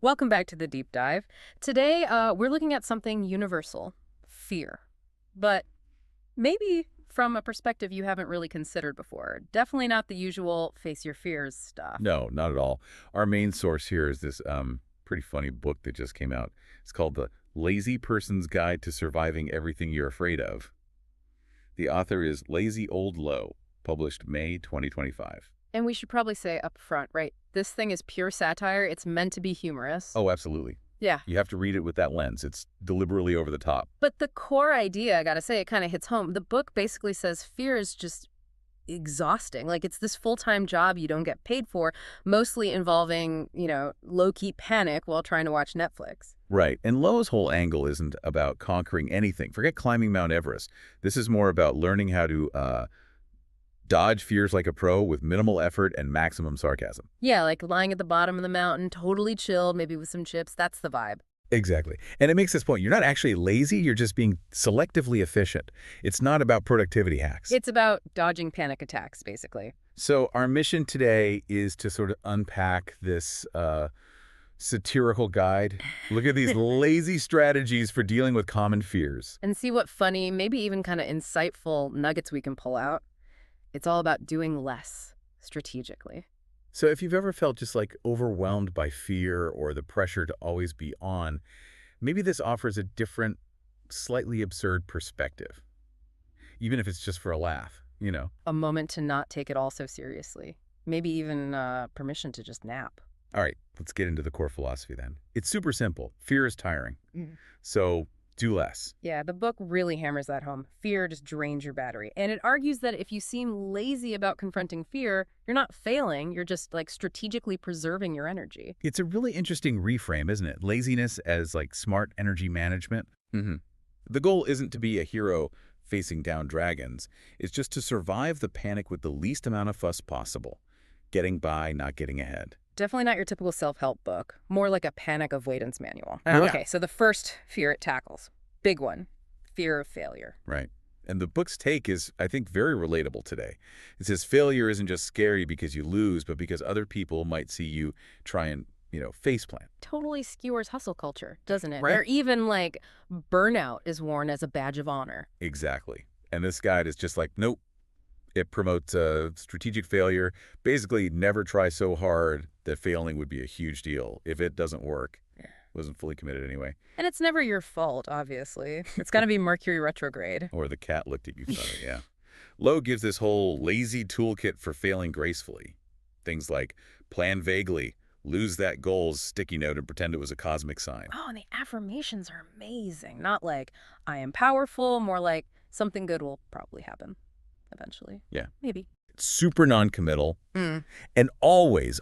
Welcome back to the deep dive. Today, we're looking at something universal, fear. But maybe from a perspective you haven't really considered before. Definitely not the usual face your fears stuff. No, not at all. Our main source here is this pretty funny book that just came out. It's called The Lazy Person's Guide to Surviving Everything You're Afraid of. The author is Lazy Old Low, published May 2025. And we should probably say up front, right? This thing is pure satire. It's meant to be humorous. Oh, absolutely. Yeah. You have to read it with that lens. It's deliberately over the top. But the core idea, I gotta say, it kind of hits home. The book basically says fear is just exhausting. Like, it's this full-time job you don't get paid for, mostly involving, low-key panic while trying to watch Netflix. Right. And Low's whole angle isn't about conquering anything. Forget climbing Mount Everest. This is more about learning how to dodge fears like a pro with minimal effort and maximum sarcasm. Yeah, like lying at the bottom of the mountain, totally chilled, maybe with some chips. That's the vibe. Exactly. And it makes this point. You're not actually lazy. You're just being selectively efficient. It's not about productivity hacks. It's about dodging panic attacks, basically. So our mission today is to sort of unpack this satirical guide. Look at these lazy strategies for dealing with common fears. And see what funny, maybe even kind of insightful nuggets we can pull out. It's all about doing less strategically. So if you've ever felt just like overwhelmed by fear or the pressure to always be on, maybe this offers a different, slightly absurd perspective. Even if it's just for a laugh. A moment to not take it all so seriously. Maybe even permission to just nap. All right, let's get into the core philosophy then. It's super simple. Fear is tiring. Mm. So do less. Yeah, the book really hammers that home. Fear just drains your battery. And it argues that if you seem lazy about confronting fear, you're not failing, you're just like strategically preserving your energy. It's a really interesting reframe, isn't it? Laziness as like smart energy management. The goal isn't to be a hero facing down dragons. It's just to survive the panic with the least amount of fuss possible. Getting by, not getting ahead. Definitely not your typical self-help book. More like a panic avoidance manual. Yeah. Okay, so the first fear it tackles. Big one. Fear of failure. Right. And the book's take is, I think, very relatable today. It says failure isn't just scary because you lose, but because other people might see you try and, faceplant. Totally skewers hustle culture, doesn't it? Right. Or even like burnout is worn as a badge of honor. Exactly. And this guide is just like, nope. It promotes strategic failure. Basically, never try so hard that failing would be a huge deal. If it doesn't work, wasn't fully committed anyway. And it's never your fault, obviously. It's got to be Mercury retrograde. Or the cat looked at you funny, yeah. Lowe gives this whole lazy toolkit for failing gracefully. Things like plan vaguely, lose that goal's sticky note and pretend it was a cosmic sign. Oh, and the affirmations are amazing. Not like, I am powerful, more like, something good will probably happen eventually. Yeah. Maybe. Super non-committal. Mm. And always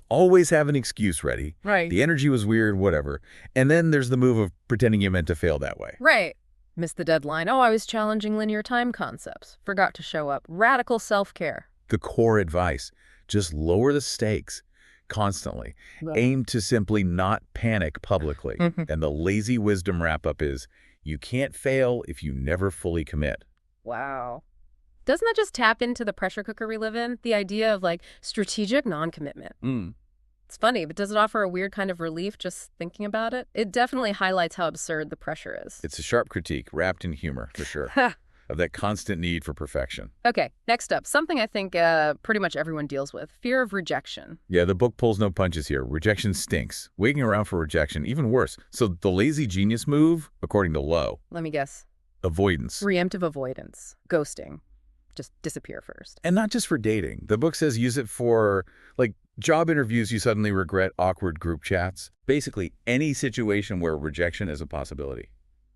have an excuse ready. Right. The energy was weird, whatever. And then there's the move of pretending you meant to fail that way. Right. Missed the deadline. Oh, I was challenging linear time concepts. Forgot to show up. Radical self-care. The core advice, just lower the stakes constantly. Right. Aim to simply not panic publicly. And the lazy wisdom wrap-up is, you can't fail if you never fully commit. Wow. Doesn't that just tap into the pressure cooker we live in? The idea of like strategic non-commitment. It's funny, but does it offer a weird kind of relief just thinking about it? It definitely highlights how absurd the pressure is. It's a sharp critique, wrapped in humor, for sure, of that constant need for perfection. Okay, next up, something I think pretty much everyone deals with, fear of rejection. Yeah, the book pulls no punches here. Rejection stinks. Waiting around for rejection, even worse. So the lazy genius move, according to Lowe, Let me guess. avoidance. Preemptive avoidance. Ghosting. Just disappear first. And not just for dating. The book says use it for, like, job interviews you suddenly regret, awkward group chats. Basically, any situation where rejection is a possibility.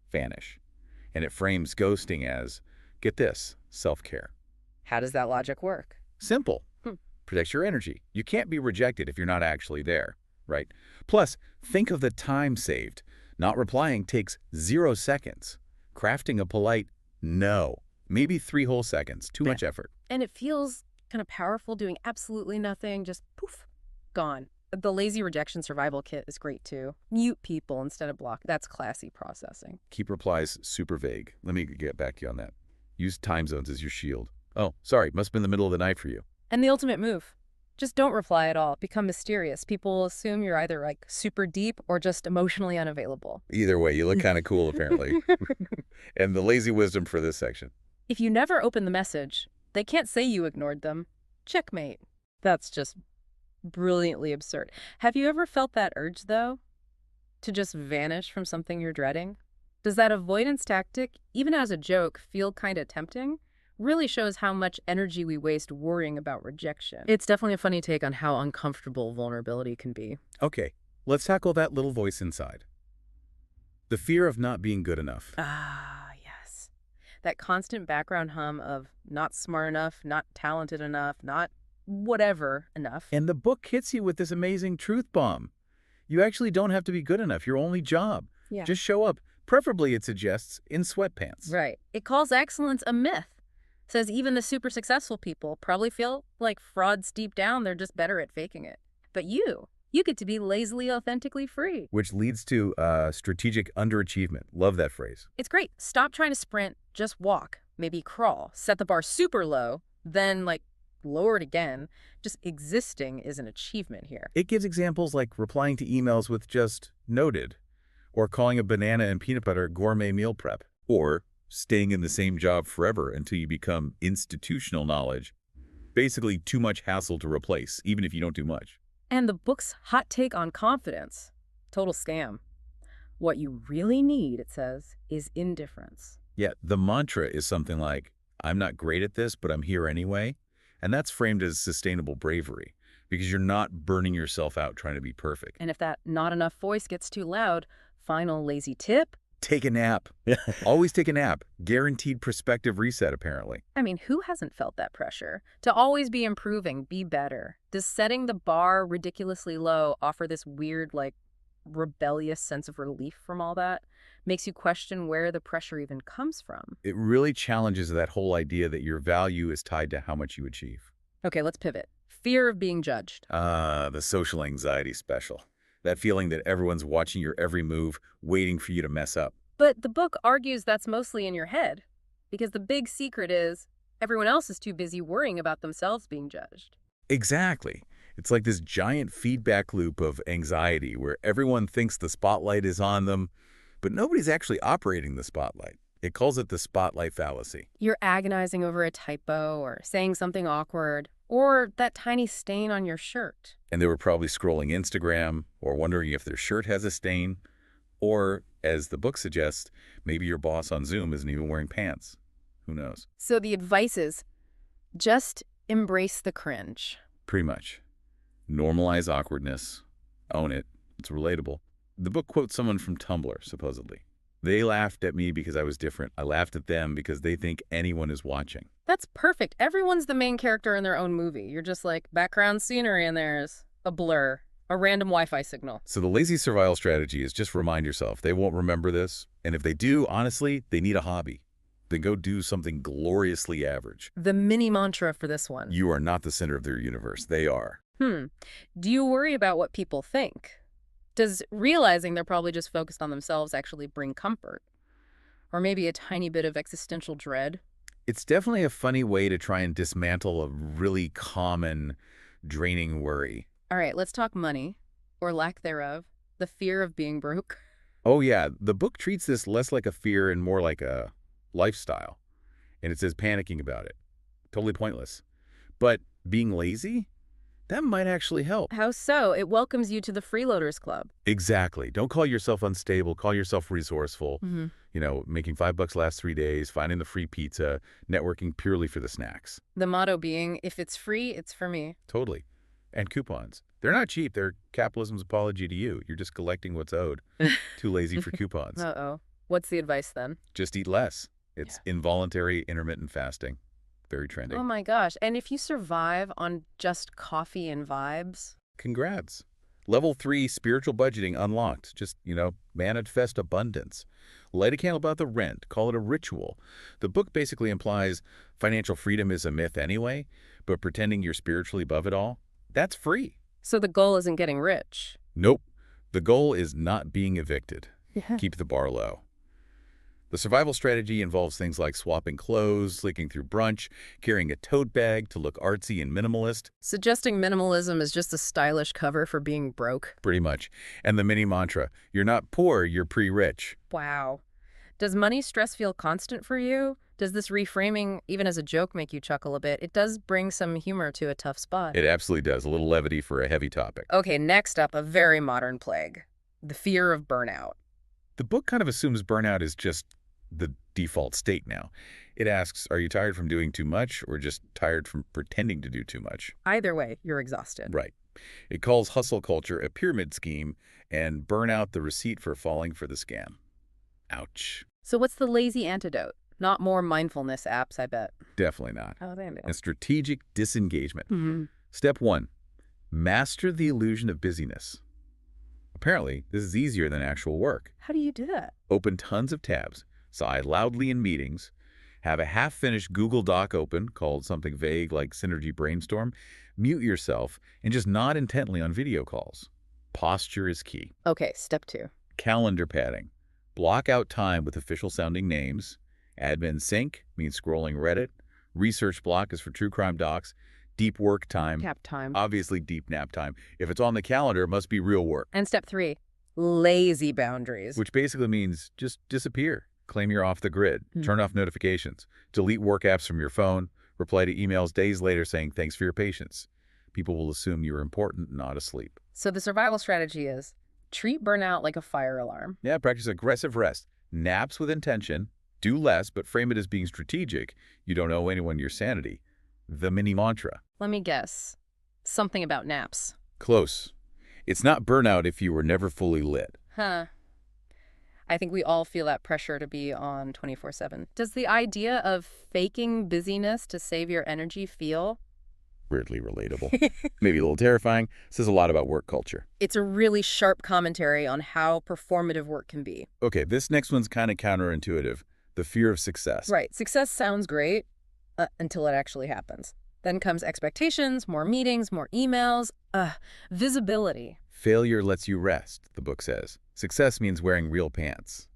Vanish. And it frames ghosting as, get this, self-care. How does that logic work? Simple. Protects your energy. You can't be rejected if you're not actually there, right? Plus, think of the time saved. Not replying takes 0 seconds. Crafting a polite no. Maybe 3 whole seconds. Too much effort. And it feels kind of powerful doing absolutely nothing, just poof, gone. The lazy rejection survival kit is great too. Mute people instead of block. That's classy processing. Keep replies super vague. Let me get back to you on that. Use time zones as your shield. Oh, sorry. Must have been the middle of the night for you. And the ultimate move, Just don't reply at all. Become mysterious. People will assume you're either like super deep or just emotionally unavailable. Either way, you look kind of cool, apparently. And the lazy wisdom for this section. If you never open the message, they can't say you ignored them. Checkmate. That's just brilliantly absurd. Have you ever felt that urge, though, to just vanish from something you're dreading? Does that avoidance tactic, even as a joke, feel kind of tempting? Really shows how much energy we waste worrying about rejection. It's definitely a funny take on how uncomfortable vulnerability can be. Okay, let's tackle that little voice inside. The fear of not being good enough. Ah, yes. That constant background hum of not smart enough, not talented enough, not whatever enough. And the book hits you with this amazing truth bomb. You actually don't have to be good enough. Your only job. Yeah. Just show up. Preferably, it suggests, in sweatpants. Right. It calls excellence a myth. Says even the super successful people probably feel like frauds deep down. They're just better at faking it. But you get to be lazily, authentically free. Which leads to strategic underachievement. Love that phrase. It's great. Stop trying to sprint. Just walk. Maybe crawl. Set the bar super low. Then, lower it again. Just existing is an achievement here. It gives examples like replying to emails with just noted, or calling a banana and peanut butter gourmet meal prep, or staying in the same job forever until you become institutional knowledge. Basically, too much hassle to replace, even if you don't do much. And the book's hot take on confidence. Total scam. What you really need, it says, is indifference. Yeah, the mantra is something like, I'm not great at this, but I'm here anyway. And that's framed as sustainable bravery, because you're not burning yourself out trying to be perfect. And if that not enough voice gets too loud, final lazy tip. Take a nap. Always take a nap. Guaranteed perspective reset, apparently. I mean, who hasn't felt that pressure? To always be improving, be better. Does setting the bar ridiculously low offer this weird, rebellious sense of relief from all that? Makes you question where the pressure even comes from. It really challenges that whole idea that your value is tied to how much you achieve. Okay, let's pivot. Fear of being judged. The social anxiety special. That feeling that everyone's watching your every move, waiting for you to mess up. But the book argues that's mostly in your head, because the big secret is everyone else is too busy worrying about themselves being judged. Exactly. It's like this giant feedback loop of anxiety where everyone thinks the spotlight is on them, but nobody's actually operating the spotlight. It calls it the spotlight fallacy. You're agonizing over a typo or saying something awkward or that tiny stain on your shirt. And they were probably scrolling Instagram or wondering if their shirt has a stain. Or, as the book suggests, maybe your boss on Zoom isn't even wearing pants. Who knows? So the advice is just embrace the cringe. Pretty much. Normalize awkwardness. Own it. It's relatable. The book quotes someone from Tumblr, supposedly. They laughed at me because I was different. I laughed at them because they think anyone is watching. That's perfect. Everyone's the main character in their own movie. You're just like background scenery and there's a blur, a random Wi-Fi signal. So the lazy survival strategy is just remind yourself they won't remember this. And if they do, honestly, they need a hobby. Then go do something gloriously average. The mini mantra for this one. You are not the center of their universe. They are. Do you worry about what people think? Does realizing they're probably just focused on themselves actually bring comfort? Or maybe a tiny bit of existential dread? It's definitely a funny way to try and dismantle a really common, draining worry. All right, let's talk money, or lack thereof, the fear of being broke. Oh yeah, the book treats this less like a fear and more like a lifestyle. And it says panicking about it. Totally pointless. But being lazy? That might actually help. How so? It welcomes you to the Freeloaders Club. Exactly. Don't call yourself unstable. Call yourself resourceful. You know, making $5 last 3 days, finding the free pizza, networking purely for the snacks. The motto being, if it's free, it's for me. Totally. And coupons. They're not cheap. They're capitalism's apology to you. You're just collecting what's owed. Too lazy for coupons. Uh-oh. What's the advice then? Just eat less. It's involuntary intermittent fasting. Very trendy. Oh my gosh. And if you survive on just coffee and vibes? Congrats. Level 3 spiritual budgeting unlocked. Just, manifest abundance. Light a candle about the rent. Call it a ritual. The book basically implies financial freedom is a myth anyway, but pretending you're spiritually above it all, that's free. So the goal isn't getting rich? Nope. The goal is not being evicted. Yeah. Keep the bar low. The survival strategy involves things like swapping clothes, sleeping through brunch, carrying a tote bag to look artsy and minimalist, Suggesting minimalism is just a stylish cover for being broke. pretty much. And the mini mantra, you're not poor, you're pre-rich. Wow. Does money stress feel constant for you? Does this reframing, even as a joke, make you chuckle a bit? It does bring some humor to a tough spot. It absolutely does. A little levity for a heavy topic. Okay, next up, a very modern plague. The fear of burnout. The book kind of assumes burnout is just the default state now. It asks, are you tired from doing too much or just tired from pretending to do too much? Either way, you're exhausted. Right. It calls hustle culture a pyramid scheme and burnout the receipt for falling for the scam. Ouch. So what's the lazy antidote? Not more mindfulness apps, I bet. Definitely not. Oh, they do. And strategic disengagement. Mm-hmm. Step 1. Master the illusion of busyness. Apparently, this is easier than actual work. How do you do that? Open tons of tabs, sigh loudly in meetings, have a half-finished Google Doc open called something vague like Synergy Brainstorm, mute yourself, and just nod intently on video calls. Posture is key. Okay, step 2. Calendar padding. Block out time with official-sounding names. Admin sync means scrolling Reddit. Research block is for true crime docs. Deep work time. Cap time. Obviously deep nap time. If it's on the calendar, it must be real work. And step 3, lazy boundaries. Which basically means just disappear. Claim you're off the grid. Turn off notifications. Delete work apps from your phone. Reply to emails days later saying thanks for your patience. People will assume you're important, not asleep. So the survival strategy is treat burnout like a fire alarm. Yeah, practice aggressive rest. Naps with intention. Do less, but frame it as being strategic. You don't owe anyone your sanity. The mini mantra. Let me guess. Something about naps. Close. It's not burnout if you were never fully lit. Huh. I think we all feel that pressure to be on 24/7. Does the idea of faking busyness to save your energy feel? Weirdly relatable. Maybe a little terrifying. Says a lot about work culture. It's a really sharp commentary on how performative work can be. Okay, this next one's kind of counterintuitive. The fear of success. Right. Success sounds great until it actually happens. Then comes expectations, more meetings, more emails, visibility. Failure lets you rest, the book says. Success means wearing real pants.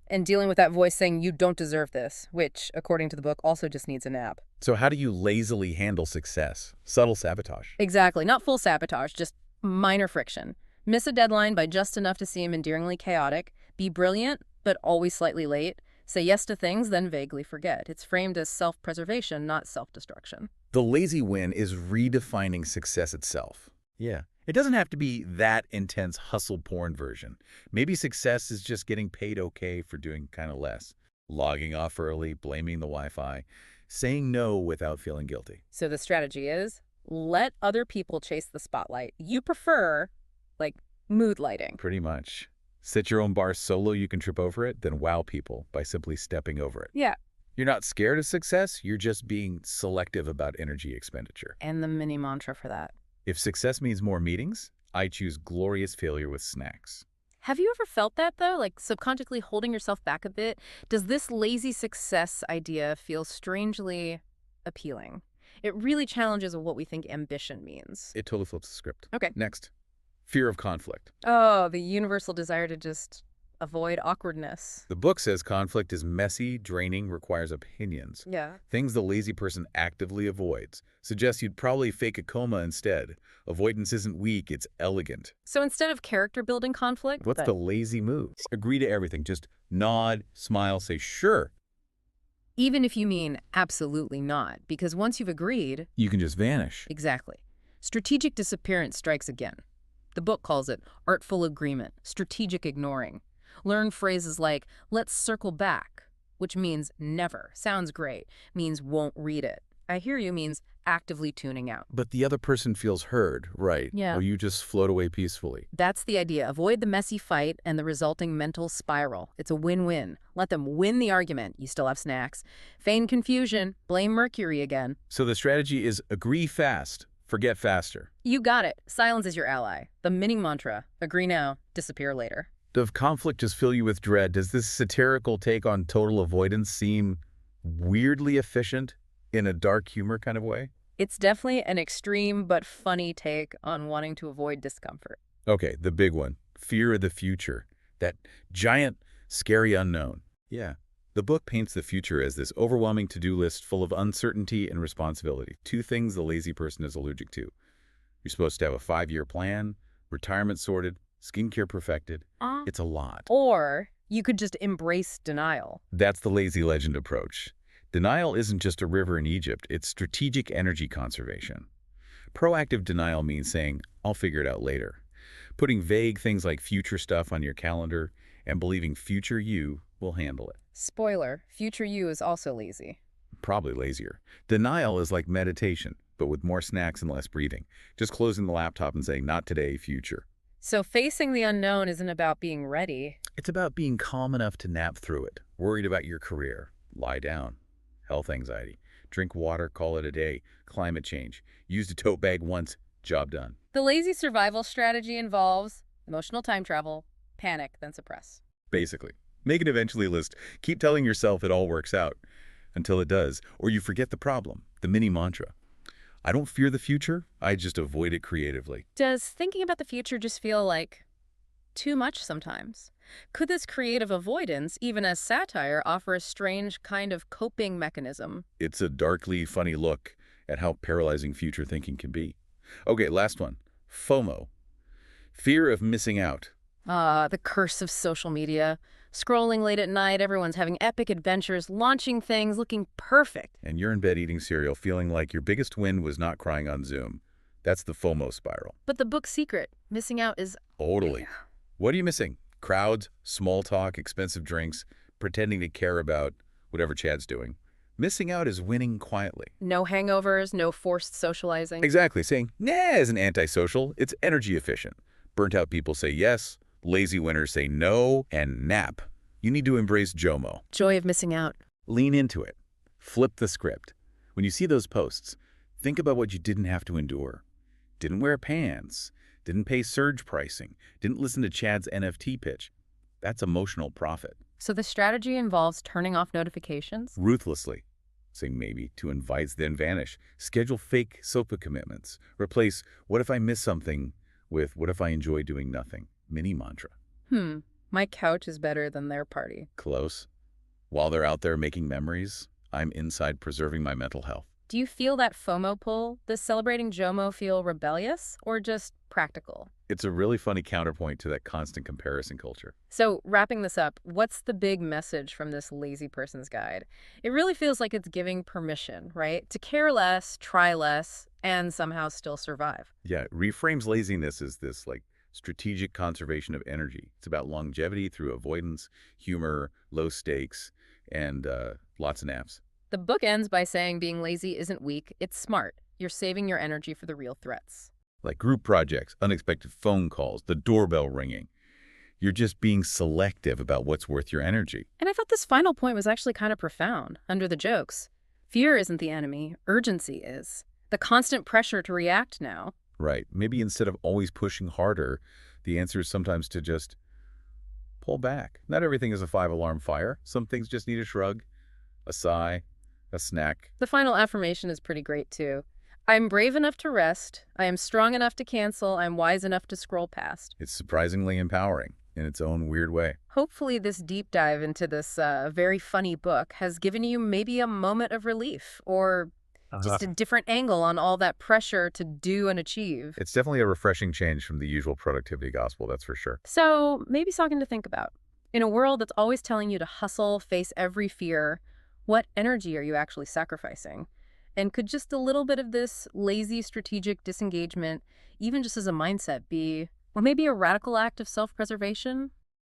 And dealing with that voice saying you don't deserve this, which, according to the book, also just needs a nap. So how do you lazily handle success? Subtle sabotage. Exactly. Not full sabotage, just minor friction. Miss a deadline by just enough to seem endearingly chaotic. Be brilliant, but always slightly late. Say yes to things, then vaguely forget. It's framed as self-preservation, not self-destruction. The lazy win is redefining success itself. Yeah. It doesn't have to be that intense hustle porn version. Maybe success is just getting paid okay for doing kind of less. Logging off early, blaming the Wi-Fi, saying no without feeling guilty. So the strategy is let other people chase the spotlight. You prefer, like, mood lighting. Pretty much. Set your own bar so low you can trip over it, then wow people by simply stepping over it. Yeah. You're not scared of success, you're just being selective about energy expenditure. And the mini mantra for that. If success means more meetings, I choose glorious failure with snacks. Have you ever felt that, though? Like subconsciously holding yourself back a bit? Does this lazy success idea feel strangely appealing? It really challenges what we think ambition means. It totally flips the script. Okay. Next, fear of conflict. Oh, the universal desire to just avoid awkwardness. The book says conflict is messy, draining, requires opinions. Yeah. Things the lazy person actively avoids. Suggests you'd probably fake a coma instead. Avoidance isn't weak, it's elegant. So instead of character building conflict, What's the lazy move? Agree to everything. Just nod, smile, say sure. even if you mean absolutely not, because once you've agreed, You can just vanish. exactly. Strategic disappearance strikes again. The book calls it artful agreement, strategic ignoring. Learn phrases like, let's circle back, which means never. Sounds great. Means won't read it. I hear you means actively tuning out. But the other person feels heard, right? Yeah. Or you just float away peacefully. That's the idea. Avoid the messy fight and the resulting mental spiral. It's a win-win. Let them win the argument. You still have snacks. Feign confusion. Blame Mercury again. So the strategy is agree fast, forget faster. You got it. Silence is your ally. The mini mantra. Agree now, disappear later. Does conflict just fill you with dread? Does this satirical take on total avoidance seem weirdly efficient in a dark humor kind of way? It's definitely an extreme but funny take on wanting to avoid discomfort. Okay, the big one. Fear of the future. That giant, scary unknown. Yeah. The book paints the future as this overwhelming to-do list full of uncertainty and responsibility, two things the lazy person is allergic to. You're supposed to have a 5-year plan, retirement sorted, skincare perfected. It's a lot. Or you could just embrace denial. That's the lazy legend approach. Denial isn't just a river in Egypt, it's strategic energy conservation. Proactive denial means saying, I'll figure it out later. Putting vague things like future stuff on your calendar and believing future you will handle it. Spoiler, future you is also lazy. Probably lazier. Denial is like meditation, but with more snacks and less breathing. Just closing the laptop and saying, not today, future. So facing the unknown isn't about being ready. It's about being calm enough to nap through it. Worried about your career. Lie down. Health anxiety. Drink water, call it a day. Climate change. Used a tote bag once, job done. The lazy survival strategy involves emotional time travel, panic, then suppress. Basically. Make an eventually list. Keep telling yourself it all works out. Until it does. Or you forget the problem. The mini mantra. I don't fear the future, I just avoid it creatively. Does thinking about the future just feel like too much sometimes? Could this creative avoidance, even as satire, offer a strange kind of coping mechanism? It's a darkly funny look at how paralyzing future thinking can be. Okay, last one. FOMO. Fear of missing out. The curse of social media. Scrolling late at night, everyone's having epic adventures, launching things, looking perfect. And you're in bed eating cereal, feeling like your biggest win was not crying on Zoom. That's the FOMO spiral. But the book's secret, missing out, is... Totally. What are you missing? Crowds, small talk, expensive drinks, pretending to care about whatever Chad's doing. Missing out is winning quietly. No hangovers, no forced socializing. Exactly. Saying, nah, isn't antisocial. It's energy efficient. Burnt out people say yes. Lazy winners say no and nap. You need to embrace JOMO. Joy of missing out. Lean into it. Flip the script. When you see those posts, think about what you didn't have to endure. Didn't wear pants. Didn't pay surge pricing. Didn't listen to Chad's NFT pitch. That's emotional profit. So the strategy involves turning off notifications? Ruthlessly. Say maybe to invite, then vanish. Schedule fake SOPA commitments. Replace what if I miss something with what if I enjoy doing nothing. Mini mantra. My couch is better than their party. Close. While they're out there making memories, I'm inside preserving my mental health. Do you feel that FOMO pull? Does celebrating JOMO feel rebellious or just practical? It's a really funny counterpoint to that constant comparison culture. So wrapping this up, what's the big message from this lazy person's guide? It really feels like it's giving permission, right? To care less, try less, and somehow still survive. Yeah, it reframes laziness as this strategic conservation of energy. It's about longevity through avoidance, humor, low stakes, and lots of naps. The book ends by saying being lazy isn't weak, it's smart. You're saving your energy for the real threats. Like group projects, unexpected phone calls, the doorbell ringing. You're just being selective about what's worth your energy. And I thought this final point was actually kind of profound, under the jokes. Fear isn't the enemy, urgency is. The constant pressure to react now. Right. Maybe instead of always pushing harder, the answer is sometimes to just pull back. Not everything is a 5-alarm fire. Some things just need a shrug, a sigh, a snack. The final affirmation is pretty great, too. I'm brave enough to rest. I am strong enough to cancel. I'm wise enough to scroll past. It's surprisingly empowering in its own weird way. Hopefully this deep dive into this very funny book has given you maybe a moment of relief or just a different angle on all that pressure to do and achieve. It's definitely a refreshing change from the usual productivity gospel, that's for sure. So maybe something to think about. In a world that's always telling you to hustle, face every fear, what energy are you actually sacrificing? And could just a little bit of this lazy strategic disengagement, even just as a mindset, be, or maybe a radical act of self-preservation?